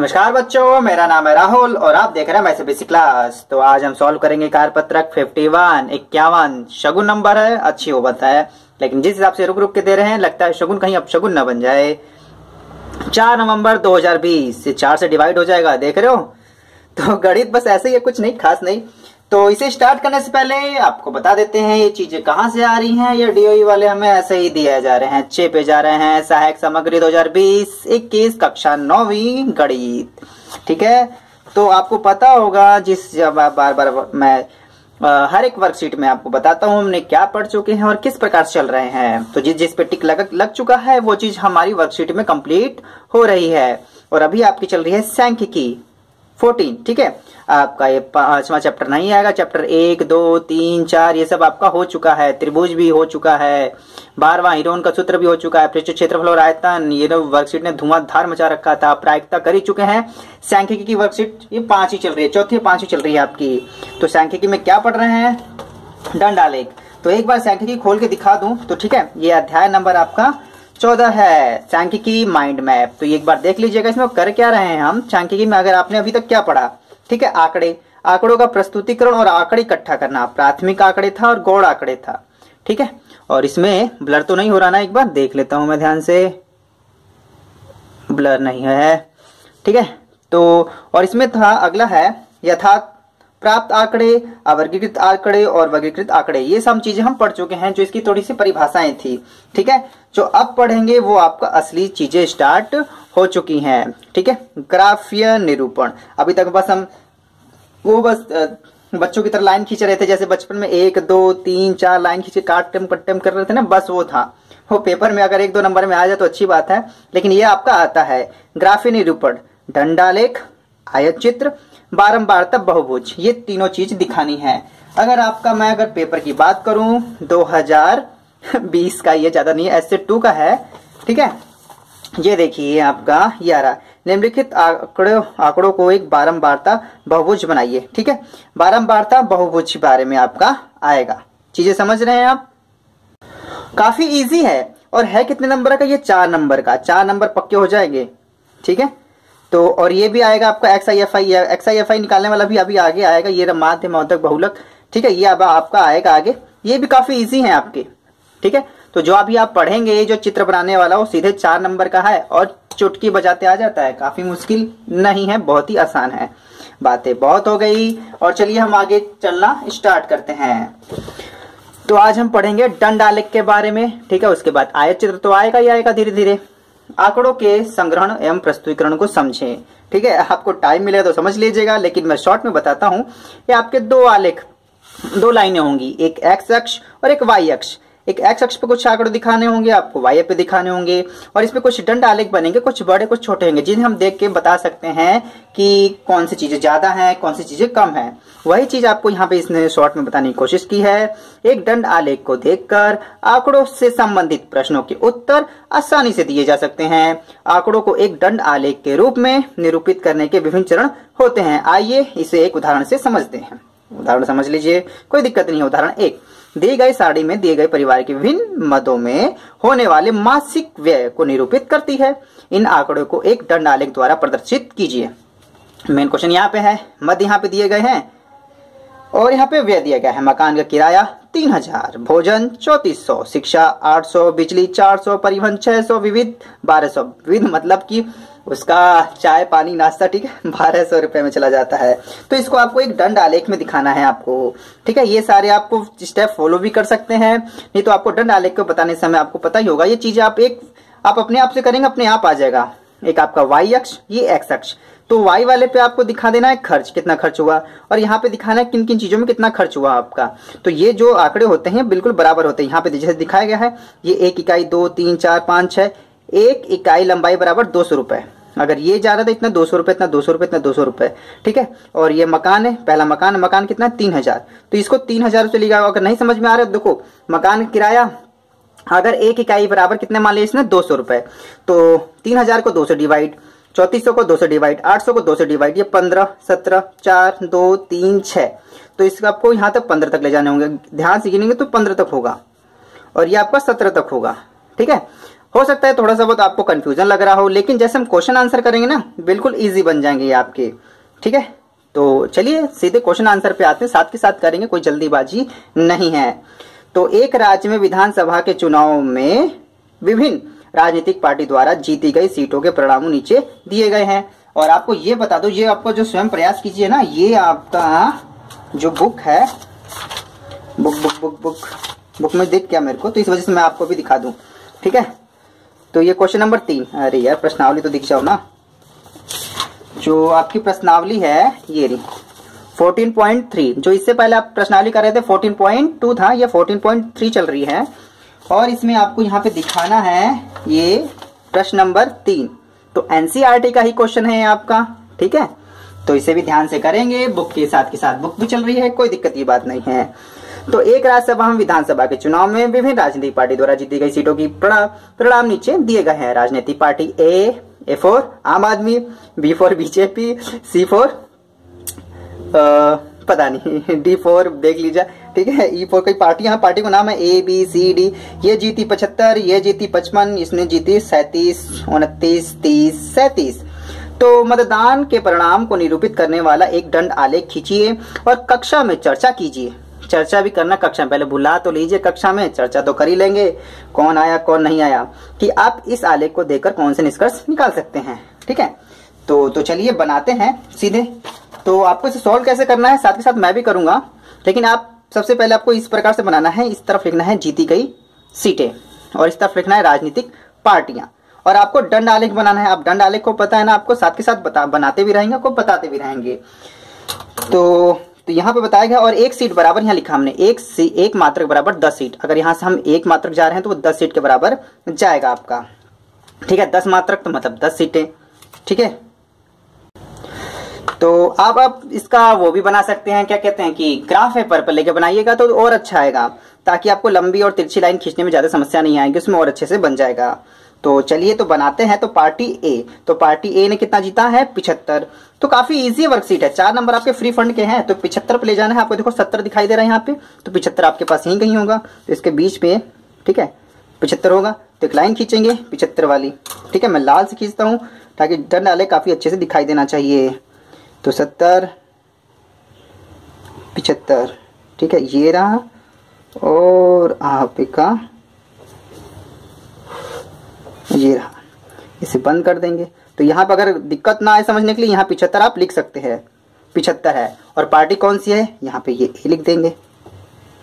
नमस्कार बच्चों, मेरा नाम है राहुल और आप देख रहे हैं मैथ्स बेसिक क्लास। तो आज हम सॉल्व करेंगे कार्यपत्रक 51 51। शगुन नंबर है, अच्छी वो बताए, लेकिन जिस हिसाब से रुक रुक के दे रहे हैं लगता है शगुन कहीं अब शगुन न बन जाए। 4 नवंबर 2020 से 4 से डिवाइड हो जाएगा, देख रहे हो। तो गणित बस ऐसे ही है, कुछ नहीं खास नहीं। तो इसे स्टार्ट करने से पहले आपको बता देते हैं ये चीजें कहाँ से आ रही हैं। ये डीओई वाले हमें ऐसे ही दिए जा रहे हैं, 6 पे जा रहे हैं। सहायक सामग्री 2020-21 कक्षा 9वीं गणित, ठीक है। तो आपको पता होगा, जिस जब बार बार मैं हर एक वर्कशीट में आपको बताता हूँ हमने क्या पढ़ चुके हैं और किस प्रकार से चल रहे हैं। तो जिस पे टिक लग चुका है वो चीज हमारी वर्कशीट में कंप्लीट हो रही है। और अभी आपकी चल रही है सांख्यिकी 14, ठीक है। आपका ये 5वां चैप्टर नहीं आएगा, चैप्टर 1, 2, 3, 4 ये सब आपका हो चुका है। त्रिभुज भी हो चुका है, 12वां हीरोन का सूत्र भी हो चुका है, पृष्ठ क्षेत्रफल और आयतन ये वर्कशीट ने धुआंधार मचा रखा था, प्रायिकता कर ही चुके हैं। सांख्यिकी की वर्कशीट ये 5 ही चल रही है, चौथी 5 ही चल रही है आपकी। तो सांख्यिकी में क्या पढ़ रहे हैं? दंड आलेख। तो एक बार सांख्यिकी खोल के दिखा दूं तो ठीक है। ये अध्याय नंबर आपका 14 है, सांख्यिकी माइंड मैप। तो एक बार देख लीजिएगा इसमें कर क्या रहे हैं हम सांख्यिकी में। अगर आपने अभी तक क्या पढ़ा, ठीक है, आंकड़ों का प्रस्तुतिकरण और आंकड़े इकट्ठा करना। प्राथमिक आंकड़े था और गौड़ आंकड़े था, ठीक है। और इसमें ब्लर तो नहीं हो रहा ना, एक बार देख लेता हूं मैं ध्यान से, ब्लर नहीं है, ठीक है। तो और इसमें था, अगला है यथार्थ प्राप्त आंकड़े, अवर्गीकृत आंकड़े और वर्गीकृत आंकड़े। ये सब चीजें हम पढ़ चुके हैं, जो इसकी थोड़ी सी परिभाषाएं थी, ठीक है। जो अब पढ़ेंगे वो आपका असली चीजें स्टार्ट हो चुकी हैं, ठीक है। ग्राफीय निरूपण, अभी तक बस हम वो बच्चों की तरह लाइन खींच रहे थे, जैसे बचपन में 1, 2, 3, 4 लाइन खींचे काटम कट्टम कर रहे थे ना, बस वो था। वो पेपर में अगर 1-2 नंबर में आ जाए तो अच्छी बात है, लेकिन ये आपका आता है। ग्राफीय निरूपण, दंडालेख, आयत चित्र, बारंबारता, बहुभुज, ये तीनों चीज दिखानी है। अगर आपका मैं अगर पेपर की बात करूं 2020 का, ये ज्यादा नहीं है, ऐसे 2 का है, ठीक है। ये देखिए आपका ये आ रहा, निम्नलिखित आंकड़ों को एक बारंबारता बहुभुज बनाइए, ठीक है। बारंबारता बहुभुज के बारे में आपका आएगा। चीजें समझ रहे हैं आप? काफी इजी है। और है कितने नंबर का? ये 4 नंबर का। 4 नंबर पक्के हो जाएंगे, ठीक है। तो और ये भी आएगा आपका XIFI निकालने वाला भी अभी आगे आएगा। ये माध्य मौद्गलिक बहुलक, ठीक है, ये अब आपका आएगा आगे। ये भी काफी इजी है आपके, ठीक है। तो जो अभी आप पढ़ेंगे, जो चित्र बनाने वाला वो सीधे 4 नंबर का है और चुटकी बजाते आ जाता है। काफी मुश्किल नहीं है, बहुत ही आसान है। बातें बहुत हो गई और चलिए हम आगे चलना स्टार्ट करते हैं। तो आज हम पढ़ेंगे दंड आलेख के बारे में, ठीक है। उसके बाद आयत चित्र तो आएगा ही आएगा धीरे धीरे। आंकड़ों के संग्रहण एवं प्रस्तुतिकरण को समझें, ठीक है। आपको टाइम मिले तो समझ लीजिएगा, लेकिन मैं शॉर्ट में बताता हूं। ये आपके 2 आलेख, 2 लाइनें होंगी, एक एक्स अक्ष और एक वाई अक्ष। एक एक्स अक्ष पे कुछ आंकड़े दिखाने होंगे, आपको वाई पे दिखाने होंगे, और इसमें कुछ दंड आलेख बनेंगे, कुछ बड़े कुछ छोटे होंगे, जिन्हें हम देख के बता सकते हैं कि कौन सी चीजें ज्यादा हैं, कौन सी चीजें कम हैं। वही चीज आपको यहाँ पे इसने शॉर्ट में बताने की कोशिश की है। एक दंड आलेख को देखकर आंकड़ों से संबंधित प्रश्नों के उत्तर आसानी से दिए जा सकते हैं। आंकड़ों को एक दंड आलेख के रूप में निरूपित करने के विभिन्न चरण होते हैं। आइए इसे एक उदाहरण से समझते हैं। उदाहरण समझ लीजिए, कोई दिक्कत नहीं है। उदाहरण 1, दी गई सारणी में दिए गए परिवार के विभिन्न मदों में होने वाले मासिक व्यय को निरूपित करती है। इन आंकड़ों को एक दंड आलेख द्वारा प्रदर्शित कीजिए। मेन क्वेश्चन यहाँ पे है, मद यहाँ पे दिए गए हैं और यहाँ पे व्यय दिया गया है। मकान का किराया 3000, भोजन 3400, शिक्षा 800, बिजली 400, परिवहन 600, विविध 1200। विविध मतलब कि उसका चाय पानी नाश्ता, ठीक है, 1200 रुपए में चला जाता है। तो इसको आपको एक दंड आलेख में दिखाना है आपको, ठीक है। ये सारे आपको स्टेप फॉलो भी कर सकते हैं, नहीं तो आपको दंड आलेख को बताने समय आपको पता ही होगा। ये चीजें आप अपने आप से करेंगे, अपने आप आ जाएगा। एक आपका वाई अक्ष, ये एक्स अक्ष। तो वाई वाले पे आपको दिखा देना है खर्च, कितना खर्च हुआ, और यहाँ पे दिखाना है किन किन चीजों में कितना खर्च हुआ आपका। तो ये जो आंकड़े होते हैं बिल्कुल बराबर होते हैं। यहाँ पे जैसे दिखाया गया है, ये 1 इकाई, 2, 3, 4, 5, 6, 1 इकाई लंबाई बराबर 200 रुपए। अगर ये जा रहा था इतना 200 रुपए, इतना 200 रुपए, इतना 200 रुपए, ठीक है। और ये मकान है, पहला मकान कितना है? 3000। तो इसको 3000 से लिखा। अगर नहीं समझ में आ रहा है, देखो मकान किराया अगर 1 इकाई बराबर कितने मान लिया इसने? 200 रुपए। तो 3000 को 2 से डिवाइड, 3400 को 2 से डिवाइड, 800 को 2 से डिवाइड, ये 15, 17, 4, 2, 3, 6। तो इसका आपको यहाँ तक 15 तक ले जाने होंगे। ध्यान से गिनेंगे तो 15 तक होगा और ये आपका 17 तक होगा, ठीक है। हो सकता है थोड़ा सा बहुत आपको कंफ्यूजन लग रहा हो, लेकिन जैसे हम क्वेश्चन आंसर करेंगे ना बिल्कुल इजी बन जाएंगे ये आपके। ठीक है, तो चलिए सीधे क्वेश्चन आंसर पे आते हैं, साथ के साथ करेंगे, कोई जल्दीबाजी नहीं है। तो एक राज्य में विधानसभा के चुनाव में विभिन्न राजनीतिक पार्टी द्वारा जीती गई सीटों के परिणाम नीचे दिए गए हैं। और आपको ये बता दो, ये आपको जो स्वयं प्रयास कीजिए ना, ये आपका जो बुक है, बुक में दिख क्या मेरे को, तो इस वजह से मैं आपको भी दिखा दूं। ठीक है, तो ये क्वेश्चन नंबर 3, अरे यार प्रश्नावली तो दिख जाओ ना, जो आपकी प्रश्नावली है ये रही 14.3, जो इससे पहले आप प्रश्नावली कर रहे थे 14.2 था, ये 14.3 चल रही है। और इसमें आपको यहाँ पे दिखाना है ये प्रश्न नंबर 3, तो एनसीईआरटी का ही क्वेश्चन है आपका। ठीक है, तो इसे भी ध्यान से करेंगे, बुक के साथ बुक भी चल रही है, कोई दिक्कत की बात नहीं है। तो एक राज्यसभा में विधानसभा के चुनाव में विभिन्न राजनीतिक पार्टी द्वारा जीती गई सीटों की परिणाम नीचे दिए गए हैं। राजनीतिक party A for Aam Aadmi, B for BJP, C for पता नहीं, डी फॉर देख लीजिए। ठीक है, ई फॉर कोई पार्टी, यहाँ पार्टी का नाम है ए बी सी डी। ये जीती 75, ये जीती 55, इसने जीती 37, 29, 30, 37। तो मतदान के परिणाम को निरूपित करने वाला एक दंड आलेख खींचिए और कक्षा में चर्चा कीजिए। चर्चा भी करना कक्षा में, पहले बुला तो लीजिए, कक्षा में चर्चा तो कर ही लेंगे, कौन आया कौन नहीं आया, कि आप इस आलेख को देखकर कौन से निष्कर्ष निकाल सकते हैं। ठीक है, तो चलिए बनाते हैं सीधे। तो आपको इसे सॉल्व कैसे करना है साथ के साथ मैं भी करूंगा, लेकिन आप सबसे पहले आपको इस प्रकार से बनाना है, इस तरफ लिखना है जीती गई सीटें और इस तरफ लिखना है राजनीतिक पार्टियां, और आपको दंड आलेख बनाना है। आप दंड आलेख को पता है ना, आपको साथ के साथ बनाते भी रहेंगे, आपको बताते भी रहेंगे। तो यहाँ पे बताया गया, और एक सीट बराबर यहाँ लिखा हमने, एक मात्रक बराबर 10 सीट। अगर यहाँ से हम एक मात्रक जा रहे हैं तो वो 10 सीट के बराबर जाएगा आपका। ठीक है, 10 मात्रक तो मतलब 10 सीटें। ठीक है, तो आप इसका वो भी बना सकते हैं, क्या कहते हैं कि ग्राफ पेपर पर लेके बनाइएगा तो और अच्छा आएगा, ताकि आपको लंबी और तिरछी लाइन खींचने में ज्यादा समस्या नहीं आएगी, उसमें और अच्छे से बन जाएगा। तो चलिए तो बनाते हैं। तो पार्टी ए, तो पार्टी ए ने कितना जीता है 75। तो काफी इजी वर्कशीट है, 4 नंबर आपके फ्री फंड के हैं, तो 75 पे ले जाना है आपको। देखो 70 दिखाई दे रहा है यहाँ पे, तो 75 आपके पास यहीं कहीं होगा, तो इसके बीच में ठीक है 75 होगा, तो एक लाइन खींचेंगे 75 वाली। ठीक है, मैं लाल से खींचता हूँ ताकि दंड आलेख काफी अच्छे से दिखाई देना चाहिए। तो 70, 75, ठीक है ये रहा, और आपका ये रहा, इसे बंद कर देंगे। तो यहाँ पर अगर दिक्कत ना आए समझने के लिए, यहाँ 75 आप लिख सकते हैं, 75 है। और पार्टी कौन सी है, यहाँ पे ये लिख देंगे,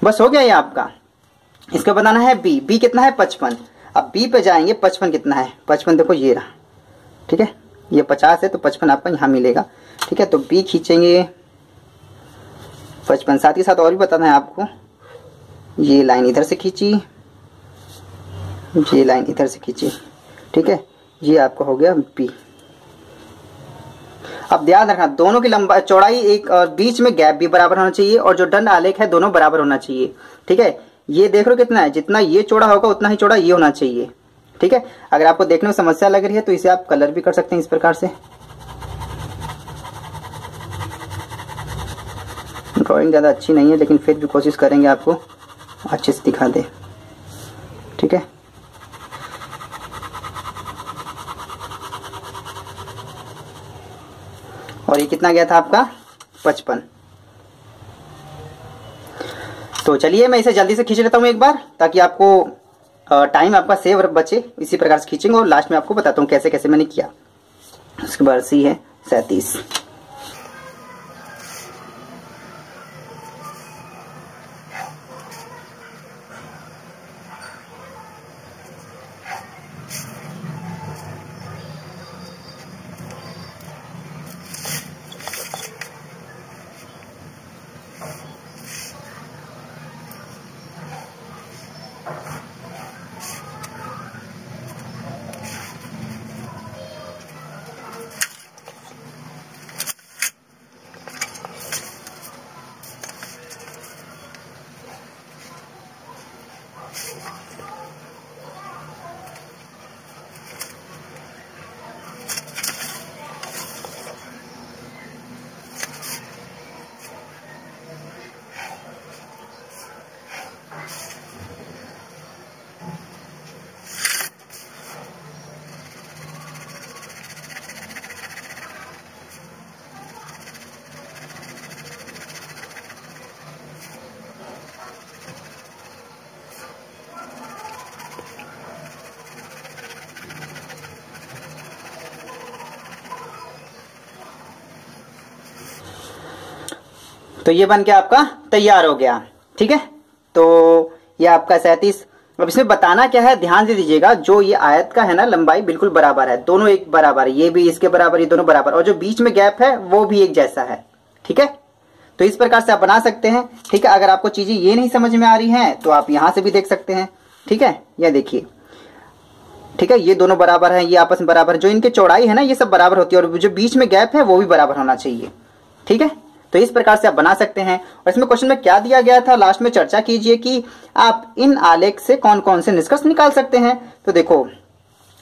बस हो गया ये आपका। इसका बताना है बी, बी कितना है 55। अब बी पे जाएंगे, 55 कितना है, 55 देखो ये रहा। ठीक है, ये 50 है तो 55 आपका यहाँ मिलेगा। ठीक है, तो बी खींचेंगे 55, साथ ही साथ और भी बताना है आपको, ये लाइन इधर से खींची, ये लाइन इधर से खींची। ठीक है, ये आपका हो गया बी। अब ध्यान रखना दोनों की लंबाई चौड़ाई एक और बीच में गैप भी बराबर होना चाहिए, और जो दंड आलेख है दोनों बराबर होना चाहिए। ठीक है, ये देख लो कितना है, जितना ये चौड़ा होगा उतना ही चौड़ा ये होना चाहिए। ठीक है, अगर आपको देखने में समस्या लग रही है तो इसे आप कलर भी कर सकते हैं इस प्रकार से। ड्राइंग ज्यादा अच्छी नहीं है, लेकिन फिर भी कोशिश करेंगे आपको अच्छे से दिखा दे। ठीक है, और ये कितना गया था आपका 55। तो चलिए मैं इसे जल्दी से खींच लेता हूं एक बार, ताकि आपको टाइम आपका सेव बचे। इसी प्रकार से खींचेंगे और लास्ट में आपको बताता हूं कैसे कैसे मैंने किया। उसके बाद सी है 37। तो ये बन के आपका तैयार हो गया। ठीक है, तो ये आपका 37। अब इसमें बताना क्या है, ध्यान से दीजिएगा, जो ये आयत का है ना लंबाई बिल्कुल बराबर है, दोनों एक बराबर है, ये भी इसके बराबर, ये दोनों बराबर, और जो बीच में गैप है वो भी एक जैसा है। ठीक है, तो इस प्रकार से आप बना सकते हैं। ठीक है, अगर आपको चीजें ये नहीं समझ में आ रही हैं तो आप यहां से भी देख सकते हैं। ठीक है, यह देखिए, ठीक है, ये दोनों बराबर है, ये आपस में बराबर है, जो इनकी चौड़ाई है ना ये सब बराबर होती है, और जो बीच में गैप है वो भी बराबर होना चाहिए। ठीक है, तो इस प्रकार से आप बना सकते हैं। और इसमें क्वेश्चन में क्या दिया गया था, लास्ट में चर्चा कीजिए कि आप इन आलेख से कौन कौन से निष्कर्ष निकाल सकते हैं। तो देखो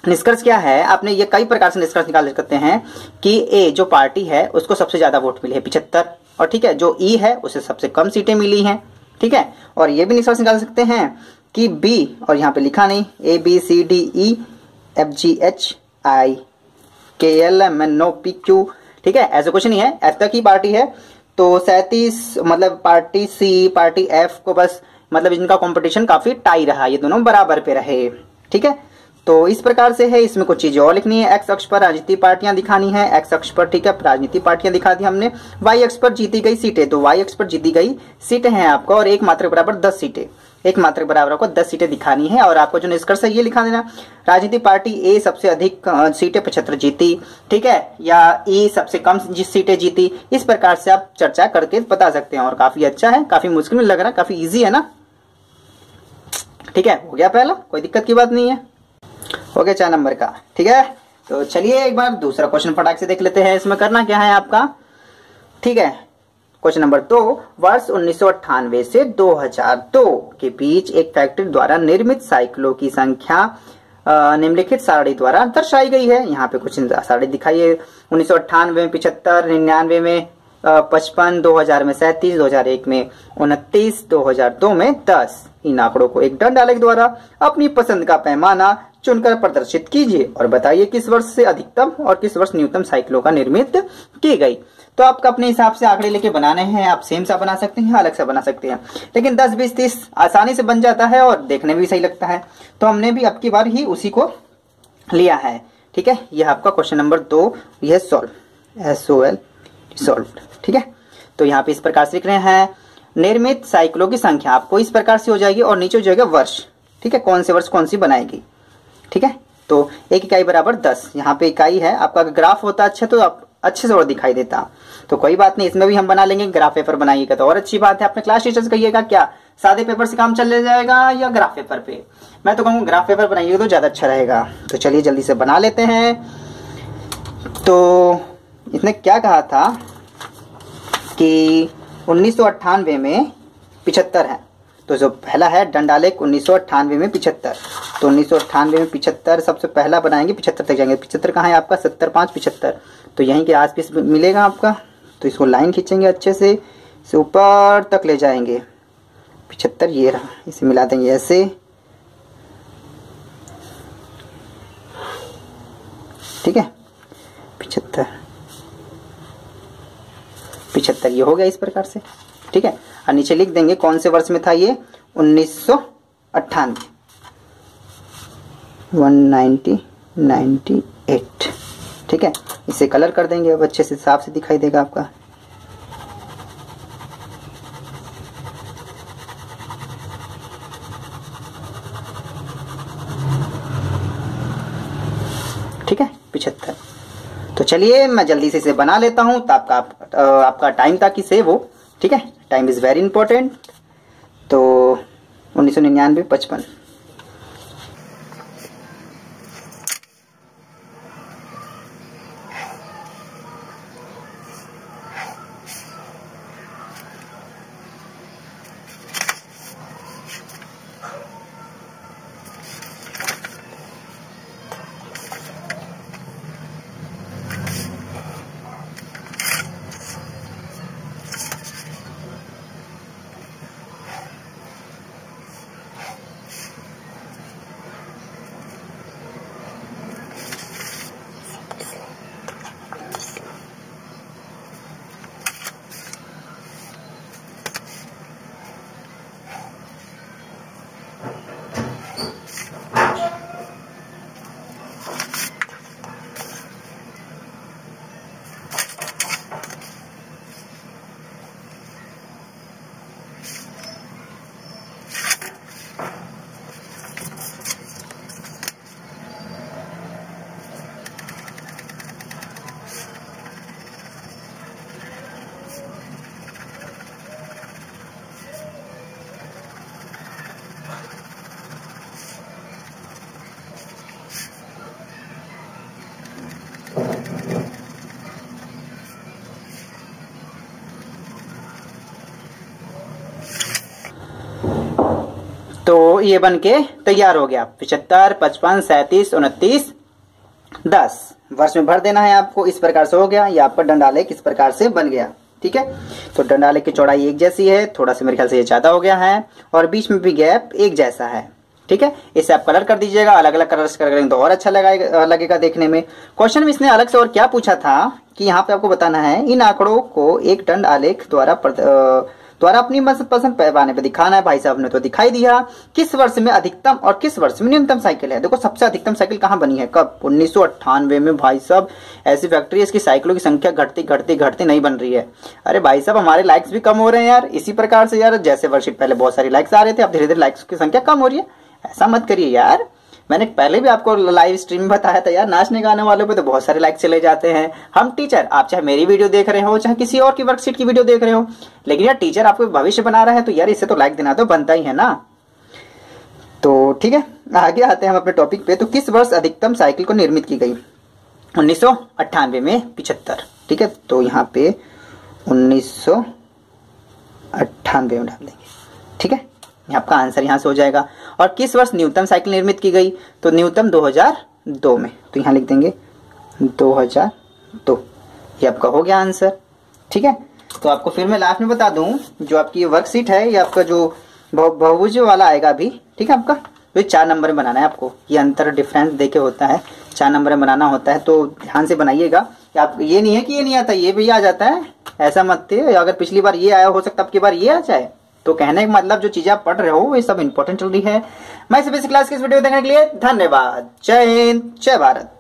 निष्कर्ष क्या है, आपने ये कई प्रकार से निष्कर्ष निकाल सकते हैं कि ए जो पार्टी है उसको सबसे ज्यादा वोट मिले हैं 75, और ठीक है जो ई है उसे सबसे कम सीटें मिली हैं। ठीक है, और ये भी निष्कर्ष निकाल सकते हैं कि बी, और यहाँ पे लिखा नहीं, a b c d e f g h i k l m n o p q, ठीक है, ऐसा कुछ नहीं है, एफ तक ही पार्टी है। तो 37 मतलब पार्टी सी पार्टी एफ को बस मतलब इनका कंपटीशन काफी टाई रहा, ये दोनों बराबर पे रहे। ठीक है, तो इस प्रकार से है। इसमें कुछ चीजें और लिखनी है, एक्स अक्ष पर राजनीतिक पार्टियां दिखानी है, एक्स अक्ष पर ठीक है राजनीतिक पार्टियां दिखा दी हमने, वाई अक्ष पर जीती गई सीटें, तो वाई अक्ष पर जीती गई सीटें हैं आपको, और एक मात्रक बराबर 10 सीटें, एक मात्रक बराबर आपको 10 सीटें दिखानी है। और आपको जो निष्कर्ष है ये लिखा देना, राजनीतिक पार्टी ए सबसे अधिक सीटें 75 जीती, ठीक है, या ई सबसे कम सीटें जीती। इस प्रकार से आप चर्चा करके बता सकते हैं, और काफी अच्छा है, काफी मुश्किल लग रहा है, काफी ईजी है ना। ठीक है, हो गया पहला, कोई दिक्कत की बात नहीं है, हो गया 4 नंबर का। ठीक है, तो चलिए एक बार दूसरा क्वेश्चन फटाक से देख लेते हैं। इसमें करना क्या है आपका, ठीक है, क्वेश्चन नंबर 2, वर्ष 1998 से 2002 के बीच एक फैक्ट्री द्वारा निर्मित साइकिलों की संख्या निम्नलिखित सारणी द्वारा दर्शाई गई है। यहाँ पे कुछ सारणी दिखाई है, 1998 में 75, 99 में 55, 2000 में 37, 2001 में 29, 2002 में 10। इन आंकड़ों को एक दंड आलेख द्वारा अपनी पसंद का पैमाना चुनकर प्रदर्शित कीजिए और बताइए किस वर्ष से अधिकतम और किस वर्ष न्यूनतम साइकिलों का निर्मित की गई। तो आपको अपने हिसाब से आंकड़े लेके बनाने हैं, आप सेम सा बना सकते हैं, अलग से बना सकते हैं, लेकिन 10, 20, 30 आसानी से बन जाता है और देखने में भी सही लगता है। तो हमने भी अब की बार ही उसी को लिया है। ठीक है, यह आपका क्वेश्चन नंबर 2, यह सॉल्व, SOL सॉल्व। ठीक है, तो यहाँ पे इस प्रकार से लिख रहे हैं, निर्मित साइकिलों की संख्या आपको इस प्रकार से हो जाएगी और नीचे हो जाएगा वर्ष। ठीक है, कौन से वर्ष कौन सी बनाएगी। ठीक है, तो 1 इकाई बराबर 10, यहाँ पे इकाई है, आपका ग्राफ होता अच्छा तो आप अच्छे से और दिखाई देता, तो कोई बात नहीं, इसमें भी हम बना लेंगे। ग्राफ पेपर बनाइएगा तो और अच्छी बात है। अपने क्लास टीचर से कहिएगा क्या सादे पेपर से काम चल जाएगा या ग्राफ पेपर पे, मैं तो कहूँगा ग्राफ पेपर बनाइएगा तो ज्यादा अच्छा रहेगा। तो चलिए जल्दी से बना लेते हैं। तो इसने क्या कहा था कि 1998 में 75 है, तो जो पहला है दंडालेख 1998 में 75, तो 1998 में 75 सबसे पहला बनाएंगे, 75 तक जाएंगे। 75 कहाँ है आपका, 70, 5, 75, तो यहीं के आसपास मिलेगा आपका। तो इसको लाइन खींचेंगे अच्छे से, इसे ऊपर तक ले जाएंगे। 75 ये रहा, इसे मिला देंगे ऐसे, ठीक है, 75 ये हो गया इस प्रकार से। ठीक है, और नीचे लिख देंगे कौन से वर्ष में था ये, 1998, 1998। ठीक है, इसे कलर कर देंगे, अब अच्छे से साफ से दिखाई देगा आपका। ठीक है, 75। तो चलिए मैं जल्दी से इसे बना लेता हूं, तो आपका टाइम ताकि सेव हो। ठीक है, टाइम इज वेरी इंपॉर्टेंट। तो 1999, 55, ये बन के तैयार हो गया 75, 55, 37, 29, 10 वर्ष में भर देना है आपको। इस प्रकार से हो गया। ये आपका डंडा आलेख इस प्रकार से बन गया। ठीक है, तो डंडा आलेख की चौड़ाई एक जैसी है, थोड़ा सा मेरे ख्याल से ये ज्यादा हो गया है और बीच में भी गैप एक जैसा है। ठीक है, इसे आप कलर कर दीजिएगा, अलग अलग कलर्स करेंगे तो और अच्छा लगेगा देखने में। क्वेश्चन में इसने अलग से और क्या पूछा था कि यहाँ पे आपको बताना है इन आंकड़ों को एक दंड आलेख द्वारा अपनी मनपसंद पैमाने पे दिखाना है। भाई साहब ने तो दिखाई दिया। किस वर्ष में अधिकतम और किस वर्ष में न्यूनतम साइकिल है। देखो सबसे अधिकतम साइकिल कहाँ बनी है, कब, 1998 में। भाई साहब ऐसी फैक्ट्री है इसकी साइकिलों की संख्या घटती घटती घटती नहीं बन रही है। अरे भाई साहब हमारे लाइक्स भी कम हो रहे हैं यार इसी प्रकार से यार। जैसे वर्कशीट पहले बहुत सारी लाइक्स आ रहे थे, अब धीरे धीरे लाइक्स की संख्या कम हो रही है। ऐसा मत करिए यार। मैंने पहले भी आपको लाइव स्ट्रीम में बताया था यार, नाचने गाने वालों पे तो बहुत सारे लाइक चले जाते हैं। हम टीचर, आप चाहे मेरी वीडियो देख रहे हो चाहे किसी और की वर्कशीट की वीडियो देख रहे हो, लेकिन यार टीचर आपको भविष्य बना रहा है तो यार इसे तो लाइक देना तो बनता ही है ना। तो ठीक है, आगे आते हैं हम अपने टॉपिक पे। तो किस वर्ष अधिकतम साइकिल को निर्मित की गई, 1998 में 75। ठीक है, तो यहाँ पे 1998 में डाल देंगे। ठीक है, आपका आंसर यहां से हो जाएगा। और किस वर्ष न्यूनतम साइकिल निर्मित की गई, तो न्यूनतम 2002 में। तो यहां लिख देंगे 2002। ये आपका हो गया आंसर। ठीक है, तो आपको फिर मैं लास्ट में बता दूं, जो आपकी ये वर्कशीट है ये आपका जो बहुभुज वाला आएगा अभी। ठीक है, आपका तो 4 नंबर में बनाना है आपको। ये अंतर डिफरेंस देके होता है, 4 नंबर में बनाना होता है, तो ध्यान से बनाइएगा। आप ये नहीं है कि ये नहीं आता, ये भी आ जाता है, ऐसा मत थे। अगर पिछली बार ये आया, हो सकता है अब की बार ये आ जाए। तो कहने का मतलब जो चीजें आप पढ़ रहे हो ये सब इंपॉर्टेंट चल रही है। मैं इस बेसिक क्लास की इस वीडियो देखने के लिए धन्यवाद। जय हिंद, जय भारत।